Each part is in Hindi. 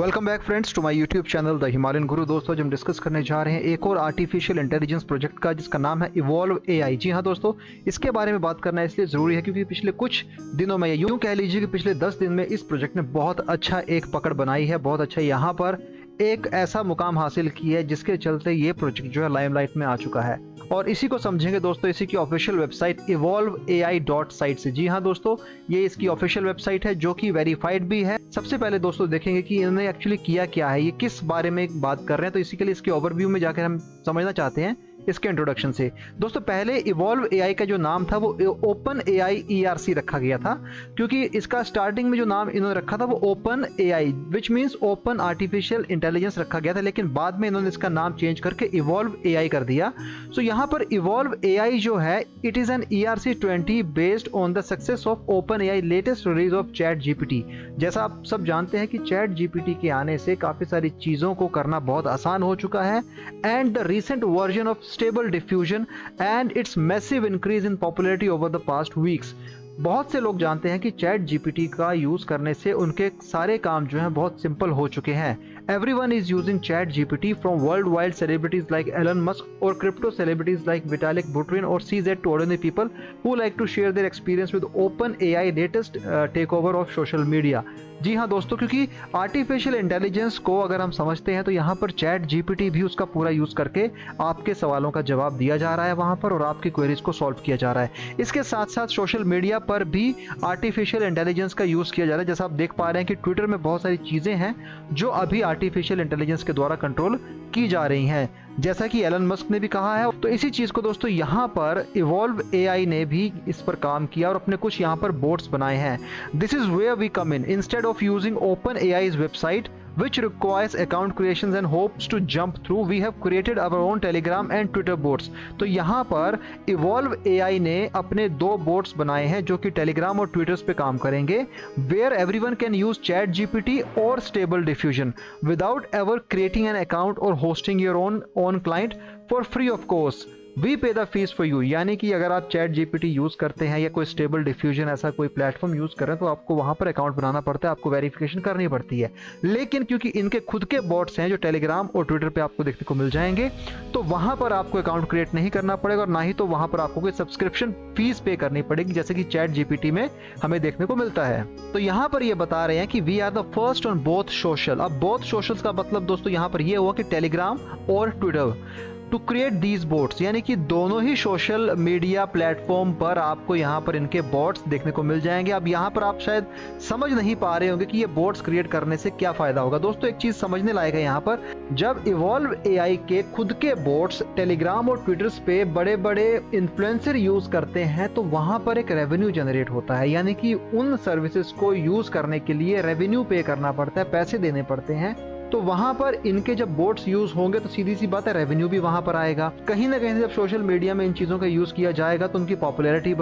Welcome back friends to my YouTube channel the Himalayan guru. दोस्तों आज हम डिस्कस करने जा रहे हैं एक और आर्टिफिशियल इंटेलिजेंस प्रोजेक्ट का जिसका नाम है इवॉल्व एआई। जी हाँ दोस्तों, इसके बारे में बात करना इसलिए ज़रूरी है क्योंकि पिछले कुछ दिनों में, यूँ कह लीजिए कि पिछले 10 दिन में इस प्रोजेक्ट ने बहुत अच्छा एक पकड़ बनाई है, बहुत अच्छा यहाँ पर एक ऐसा मुकाम हासिल किया है जिसके चलते ये प्रोजेक्ट जो है लाइमलाइट में आ चुका है। और इसी को समझेंगे दोस्तों इसी की ऑफिशियल वेबसाइट evolveai.site से। जी हाँ दोस्तों, ये इसकी ऑफिशियल वेबसाइट है जो कि वेरीफाइड भी है। सबसे पहले दोस्तों देखेंगे कि इन्होंने एक्चुअली किया क्या है, ये किस बारे में बात कर रहे हैं, तो इसी के लिए इसके ओवरव्यू में जाकर हम समझना चाहते हैं इसके इंट्रोडक्शन से। दोस्तों पहले इवॉल्व एआई का जो नाम था वो ओपन एआई ERC रखा गया था, क्योंकि इसका स्टार्टिंग में जो नाम इन्होंने रखा था वो open AI which means open artificial intelligence रखा गया था, लेकिन बाद में इन्होंने इसका नाम चेंज करके इवॉल्व एआई कर दिया। सो यहाँ पर इवॉल्व एआई जो है it is an ERC-20 based on the success of open AI latest release of chat GPT. जैसा आप सब जानते हैं कि चैट जीपीटी के आने से काफी सारी चीजों को करना बहुत आसान हो चुका है, and the recent version of stable diffusion and it's massive increase in popularity over the past weeks. बहुत से लोग जानते हैं कि चैट जीपीटी का यूज करने से उनके सारे काम जो हैं बहुत सिंपल हो चुके हैं। Everyone is using ChatGPT from worldwide celebrities like Elon Musk or crypto celebrities like Vitalik Buterin or CZ to ordinary people who like to share their experience with OpenAI latest takeover of social media। जी हाँ दोस्तों, क्योंकि आर्टिफिशियल इंटेलिजेंस को अगर हम समझते हैं तो यहाँ पर चैट जीपीटी भी उसका पूरा यूज करके आपके सवालों का जवाब दिया जा रहा है वहाँ पर, और आपकी क्वेरीज को सॉल्व किया जा रहा है। इसके साथ साथ सोशल मीडिया पर भी आर्टिफिशियल इंटेलिजेंस का यूज किया जा रहा है। जैसा आप देख पा रहे हैं कि ट्विटर में बहुत सारी चीजें हैं जो अभी आर्टिफिशियल इंटेलिजेंस के द्वारा कंट्रोल की जा रही हैं, जैसा कि एलन मस्क ने भी कहा है। तो इसी चीज को दोस्तों यहाँ पर इवॉल्व एआई ने भी इस पर काम किया और अपने कुछ यहाँ पर बोट्स बनाए हैं। This is where we come in instead of using open AI's website which requires account creations and hopes to jump through, we have created our own Telegram and Twitter bots। तो यहाँ पर Evolve AI ने अपने दो बोट्स बनाए हैं जो कि Telegram और Twitter पे काम करेंगे, where everyone can use ChatGPT or Stable Diffusion without ever creating an account or hosting your own client for free of course। We pay the fees for you, यानी कि अगर आप चैट जीपीटी यूज करते हैं या कोई स्टेबल डिफ्यूजन ऐसा कोई प्लेटफॉर्म यूज कर रहे हैं तो आपको वहां पर अकाउंट बनाना पड़ता है, आपको वेरिफिकेशन करनी पड़ती है। लेकिन क्योंकि इनके खुद के बॉट्स हैं जो टेलीग्राम और ट्विटर पे आपको देखने को मिल जाएंगे, तो वहां पर आपको अकाउंट क्रिएट नहीं करना पड़ेगा और ना ही तो वहां पर आपको कोई सब्सक्रिप्शन फीस पे करनी पड़ेगी जैसे कि चैट जीपीटी में हमें देखने को मिलता है। तो यहाँ पर ये बता रहे हैं कि we are the first on both social. अब बोथ सोशल्स का मतलब दोस्तों यहाँ पर ये हुआ कि टेलीग्राम और Twitter to create these bots, यानी कि दोनों ही सोशल मीडिया प्लेटफॉर्म पर आपको यहाँ पर इनके बोट्स देखने को मिल जाएंगे। अब यहाँ पर आप शायद समझ नहीं पा रहे होंगे कि ये बोट्स क्रिएट करने से क्या फायदा होगा। दोस्तों एक चीज समझने लायक है यहाँ पर, जब इवॉल्व एआई के खुद के बोट्स टेलीग्राम और ट्विटर पे बड़े बड़े इन्फ्लुएंसर यूज करते हैं तो वहां पर एक रेवेन्यू जनरेट होता है, यानी कि उन सर्विसेज को यूज करने के लिए रेवेन्यू पे करना पड़ता है, पैसे देने पड़ते हैं। तो वहां पर इनके जब बोट्स यूज होंगे तो सीधी सी बात है रेवेन्यू भी वहां पर आएगा। कहीं ना कहीं जब सोशल मीडिया में इन चीजों का यूज किया जाएगा तो उनकी पॉपुलैरिटी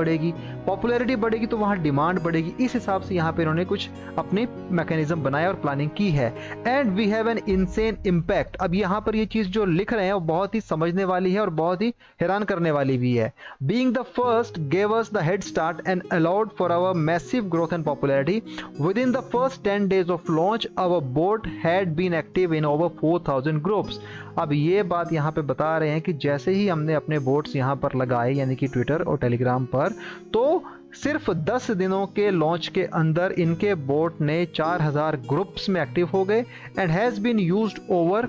बढ़ेगी तो वहां डिमांड बढ़ेगी। इस हिसाब से यहाँ पे इन्होंने कुछ अपने मैकेनिज्म बनाया और प्लानिंग की है। And we have an insane impact. अब यहाँ पर ये चीज जो लिख रहे हैं वो बहुत ही समझने वाली है और बहुत ही हैरान करने वाली भी है। Being the first gave us the head start and allowed for our massive growth and popularity. Within the first 10 days of launch, our bot had been active in over 4000 groups. अब ये बात यहाँ पे बता रहे हैं कि जैसे ही हमने अपने बोट्स यहाँ पर लगाए यानी कि ट्विटर और टेलीग्राम पर, तो सिर्फ 10 दिनों के लॉन्च के अंदर इनके बोट ने 4000 ग्रुप्स में एक्टिव हो गए and has been used over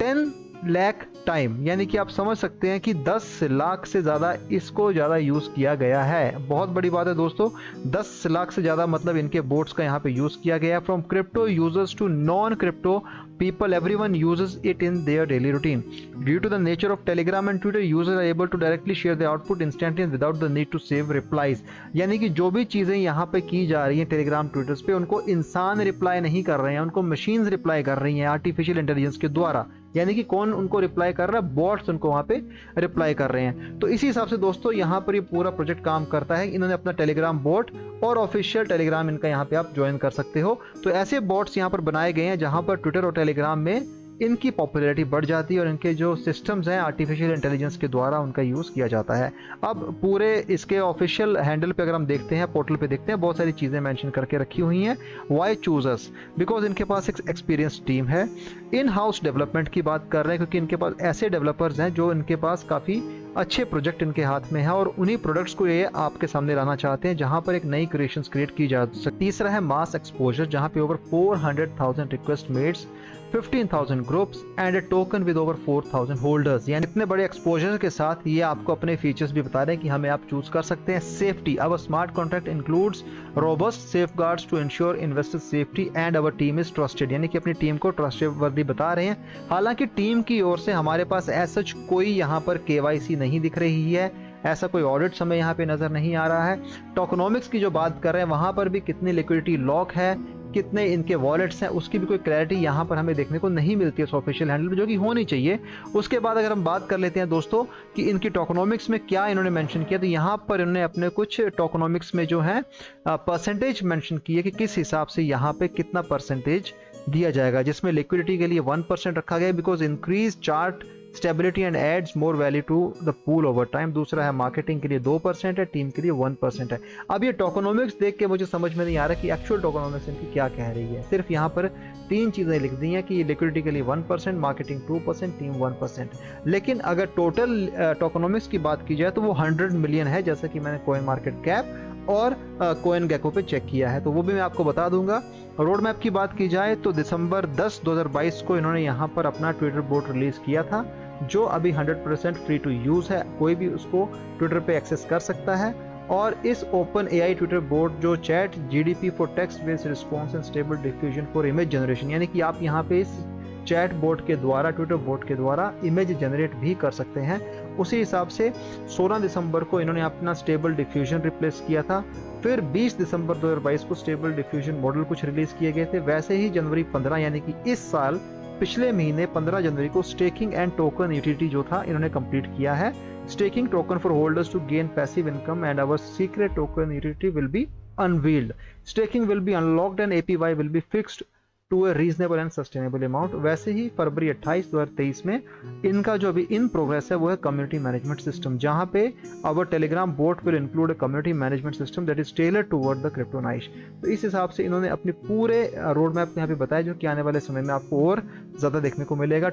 10 lakh time, यानी कि आप समझ सकते हैं कि 10 लाख से ज़्यादा इसको ज़्यादा यूज़ किया गया है। बहुत बड़ी बात है दोस्तों, 10 लाख से ज़्यादा मतलब इनके बोट्स का यहाँ पे यूज़ किया गया। From crypto users to non crypto people, everyone uses it in their daily routine. Due to the nature of Telegram and Twitter, users are able to directly share the output instantly without the need to save replies। यानी कि जो भी चीज़ें यहाँ पे की जा रही हैं टेलीग्राम ट्विटर्स पे, उनको इंसान रिप्लाई नहीं कर रहे हैं, उनको मशीन्स रिप्लाई कर रही हैं आर्टिफिशियल इंटेलिजेंस के द्वारा। यानी कि कौन उनको रिप्लाई कर रहा है, बॉट्स उनको वहाँ पे रिप्लाई कर रहे हैं। तो इसी हिसाब से दोस्तों यहाँ पर ये पूरा प्रोजेक्ट काम करता है। इन्होंने अपना टेलीग्राम बॉट और ऑफिशियल टेलीग्राम इनका यहाँ पे आप ज्वाइन कर सकते हो। तो ऐसे बॉट्स यहाँ पर बनाए गए हैं जहाँ पर ट्विटर और टेलीग्राम में इनकी पॉपुलैरिटी बढ़ जाती है और इनके जो सिस्टम्स हैं आर्टिफिशियल इंटेलिजेंस के द्वारा उनका यूज़ किया जाता है। अब पूरे इसके ऑफिशियल हैंडल पे अगर हम देखते हैं, पोर्टल पे देखते हैं, बहुत सारी चीज़ें मेंशन करके रखी हुई हैं। Y choose us? बिकॉज इनके पास एक एक्सपीरियंस टीम है। इन हाउस डेवलपमेंट की बात कर रहे हैं क्योंकि इनके पास ऐसे डेवलपर्स हैं जो इनके पास काफ़ी अच्छे प्रोजेक्ट इनके हाथ में है और उन्हीं प्रोडक्ट्स को ये आपके सामने लाना चाहते हैं जहां पर एक नई क्रिएशंस क्रिएट की जा सकती। तीसरा है मास एक्सपोजर, जहां पे over 400,000 request mades, 15,000 groups and a token with over 4,000 holders. यानी इतने बड़े एक्सपोजर के साथ ये आपको अपने फीचर्स भी बता रहे हैं कि हमें आप चूज कर सकते हैं। Safety, our smart contract includes robust safeguards to ensure investor safety and our team is trusted. यानी कि अपनी टीम को ट्रस्टेवर्दी बता रहे हैं। हालांकि टीम की ओर से हमारे पास ऐसा कोई यहाँ पर केवाईसी नहीं दिख रही है, ऐसा कोई ऑडिट हमें यहाँ पे नजर नहीं आ रहा है। टोकनोमिक्स की जो बात कर रहे हैं वहां पर भी कितनी लिक्विडिटी लॉक है, कितने इनके वॉलेट्स हैं, उसकी भी कोई क्लैरिटी यहाँ पर हमें देखने को नहीं मिलती है ऑफिशियल हैंडल में, जो कि होनी चाहिए। उसके बाद अगर हम बात कर लेते हैं दोस्तों कि इनकी टोकनोमिक्स में क्या इन्होंने मेंशन किया, तो यहाँ पर इन्होंने अपने कुछ टोकनोमिक्स में जो है परसेंटेज मेंशन की है कि किस हिसाब से यहाँ पे कितना परसेंटेज दिया जाएगा, जिसमें लिक्विडिटी के लिए 1% रखा गया because increase chart stability and adds more value to the pool over time. दूसरा है मार्केटिंग के लिए 2% है, टीम के लिए 1% है। अब ये टोकनोमिक्स देख के मुझे समझ में नहीं आ रहा कि एक्चुअल टोकनोमिक्स इनकी क्या कह रही है। सिर्फ यहाँ पर 3 चीजें लिख दी हैं कि लिक्विडिटी के लिए 1%, मार्केटिंग 2%, टीम 1%। लेकिन अगर टोटल टोकनोमिक्स की बात की जाए तो वो 100 मिलियन है, जैसा कि मैंने कॉइन मार्केट कैप और कॉइन गेको पे चेक किया है, तो वो भी मैं आपको बता दूंगा। रोड मैप की बात की जाए तो दिसंबर 10, 2022 को इन्होंने यहाँ पर अपना ट्विटर बोट रिलीज किया था, जो अभी 100% फ्री टू यूज है, कोई भी उसको ट्विटर पे एक्सेस कर सकता है। और इस ओपन एआई ट्विटर बोट जो chat GDP for text based response and stable diffusion for image generation, यानी कि आप यहाँ पे इस चैट बोट के द्वारा, ट्विटर बोट के द्वारा इमेज जनरेट भी कर सकते हैं। उसी हिसाब से 16 दिसंबर को इन्होंने अपना स्टेबल डिफ्यूजन रिप्लेस किया था। फिर 20 दिसंबर 2022 को स्टेबल डिफ्यूजन मॉडल कुछ रिलीज किए गए थे। वैसे ही जनवरी 15 यानी कि इस साल पिछले महीने 15 जनवरी को स्टेकिंग एंड टोकन यूटिलिटी जो था इन्होंने कंप्लीट किया है। Staking token for holders to gain passive income and our secret token utility will be unveiled. Staking will be unlocked and APY will be fixed to a reasonable and sustainable amount. वैसे ही फरवरी 28, 2023 में इनका जो अभी इन प्रोग्रेस है वो है कम्युनिटी मैनेजमेंट सिस्टम, जहां पे our Telegram bot will include a community management system that is tailored toward the crypto niche. तो इस हिसाब से इन्होंने अपने पूरे रोड मैप यहाँ पे बताया, जो कि आने वाले समय में आपको और ज्यादा देखने को मिलेगा।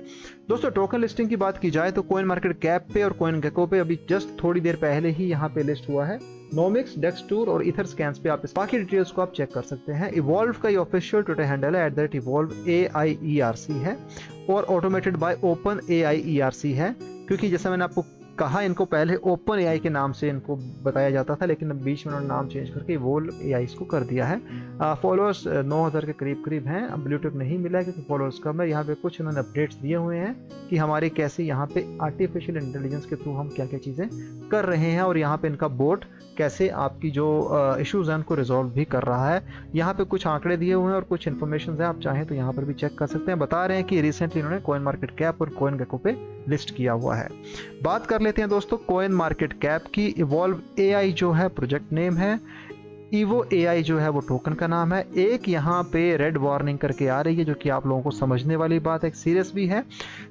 दोस्तों टोकन लिस्टिंग की बात की जाए तो कॉइन मार्केट कैप पे और कॉइन गेको पे अभी जस्ट थोड़ी देर पहले ही यहाँ पे लिस्ट हुआ है। नोमिक्स, डेक्सटूर और इथर स्कैन्स पे आप इस बाकी डिटेल्स को आप चेक कर सकते हैं। इवॉल्व का ये ऑफिशियल ट्विटर हैंडल है @evolve AIERC है और ऑटोमेटेड बाय ओपन AIERC है, क्योंकि जैसा मैंने आपको कहा इनको पहले ओपन एआई के नाम से इनको बताया जाता था, लेकिन अब बीच में उन्होंने नाम चेंज करके इवॉल्व एआई इसको कर दिया है। फॉलोअर्स 9000 के करीब हैं। अब ब्लू टिक नहीं मिला है क्योंकि फॉलोअर्स कम है। यहाँ पे कुछ इन्होंने अपडेट्स दिए हुए हैं कि हमारे कैसे यहाँ पे आर्टिफिशियल इंटेलिजेंस के थ्रू हम क्या क्या चीज़ें कर रहे हैं और यहाँ पे इनका बोट कैसे आपकी जो इश्यूज हैं उनको रिजॉल्व भी कर रहा है। यहाँ पे कुछ आंकड़े दिए हुए हैं और कुछ इन्फॉर्मेशन है, आप चाहें तो यहाँ पर भी चेक कर सकते हैं। बता रहे हैं कि रिसेंटली इन्होंने कॉइन मार्केट कैप और कॉइन गेको पे लिस्ट किया हुआ है। बात कर लेते हैं दोस्तों कॉइन मार्केट कैप की। इवॉल्व एआई जो है प्रोजेक्ट नेम है, ईवो एआई जो है वो टोकन का नाम है। एक यहाँ पे रेड वार्निंग करके आ रही है जो कि आप लोगों को समझने वाली बात है, सीरियस भी है।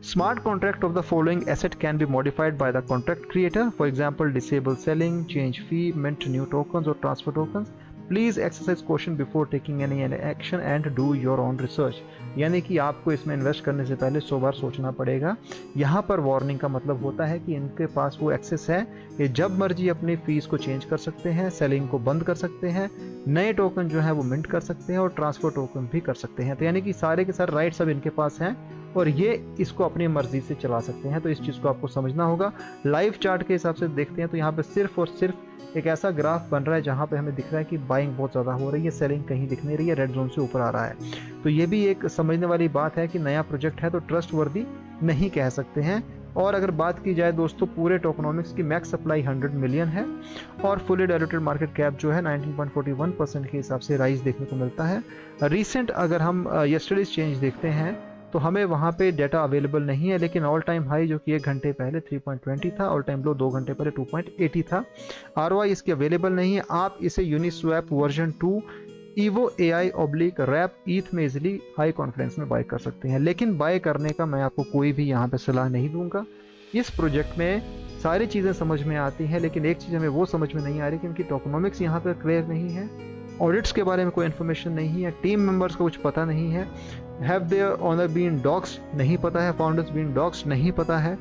Smart contract of the following asset can be modified by the contract creator, for example disable selling, change fee, mint new tokens और transfer tokens. Please exercise caution before taking any action and do your own research. यानी कि आपको इसमें इन्वेस्ट करने से पहले 100 बार सोचना पड़ेगा। यहाँ पर वार्निंग का मतलब होता है कि इनके पास वो एक्सेस है, ये जब मर्जी अपनी फीस को चेंज कर सकते हैं, सेलिंग को बंद कर सकते हैं, नए टोकन जो है वो मिंट कर सकते हैं और ट्रांसफर टोकन भी कर सकते हैं। तो यानी कि सारे के सारे राइट्स अब इनके पास हैं और ये इसको अपनी मर्जी से चला सकते हैं। तो इस चीज़ को आपको समझना होगा। लाइव चार्ट के हिसाब से देखते हैं तो यहाँ पे सिर्फ और सिर्फ एक ऐसा ग्राफ बन रहा है जहाँ पे हमें दिख रहा है कि बाइंग बहुत ज़्यादा हो रही है, सेलिंग कहीं दिख नहीं रही है, रेड जोन से ऊपर आ रहा है। तो ये भी एक समझने वाली बात है कि नया प्रोजेक्ट है तो ट्रस्ट वर्दी नहीं कह सकते हैं। और अगर बात की जाए दोस्तों पूरे टोकनोमिक्स की मैक्स सप्लाई 100 मिलियन है और फुली डायल्यूटेड मार्केट कैप जो है 19.41% के हिसाब से राइज देखने को मिलता है। रिसेंट अगर हम यस्टरडेज चेंज देखते हैं तो हमें वहाँ पे डाटा अवेलेबल नहीं है, लेकिन ऑल टाइम हाई जो कि 1 घंटे पहले 3.20 था, ऑल टाइम लो 2 घंटे पहले 2.80 था। ROI इसकी अवेलेबल नहीं है। आप इसे Uniswap version 2 Evo AI oblique wrap eth में इजिली हाई कॉन्फिडेंस में बाय कर सकते हैं। लेकिन बाय करने का मैं आपको कोई भी यहाँ पे सलाह नहीं दूंगा। इस प्रोजेक्ट में सारी चीज़ें समझ में आती हैं, लेकिन एक चीज़ हमें वो समझ में नहीं आ रही कि इनकी टोकनोमिक्स यहाँ पर क्लियर नहीं है, ऑडिट्स के बारे में कोई इन्फॉर्मेशन नहीं है, टीम मेंबर्स को कुछ पता नहीं है, have their owner been doxxed नहीं पता है, फाउंडर्स बीन डॉक्स नहीं पता है।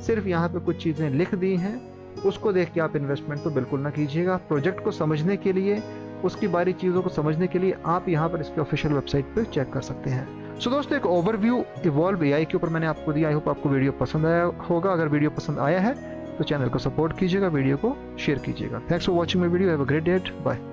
सिर्फ यहाँ पे कुछ चीज़ें लिख दी हैं, उसको देख के आप इन्वेस्टमेंट तो बिल्कुल ना कीजिएगा। प्रोजेक्ट को समझने के लिए, उसकी बारी चीज़ों को समझने के लिए आप यहाँ पर इसके ऑफिशियल वेबसाइट पर चेक कर सकते हैं। सो दोस्तों, एक ओवरव्यू इवॉल्व AI के ऊपर मैंने आपको दिया। आई होप आपको वीडियो पसंद आया होगा। अगर वीडियो पसंद आया है तो चैनल को सपोर्ट कीजिएगा, वीडियो को शेयर कीजिएगा। Thanks for watching my video. Have a great day. Bye.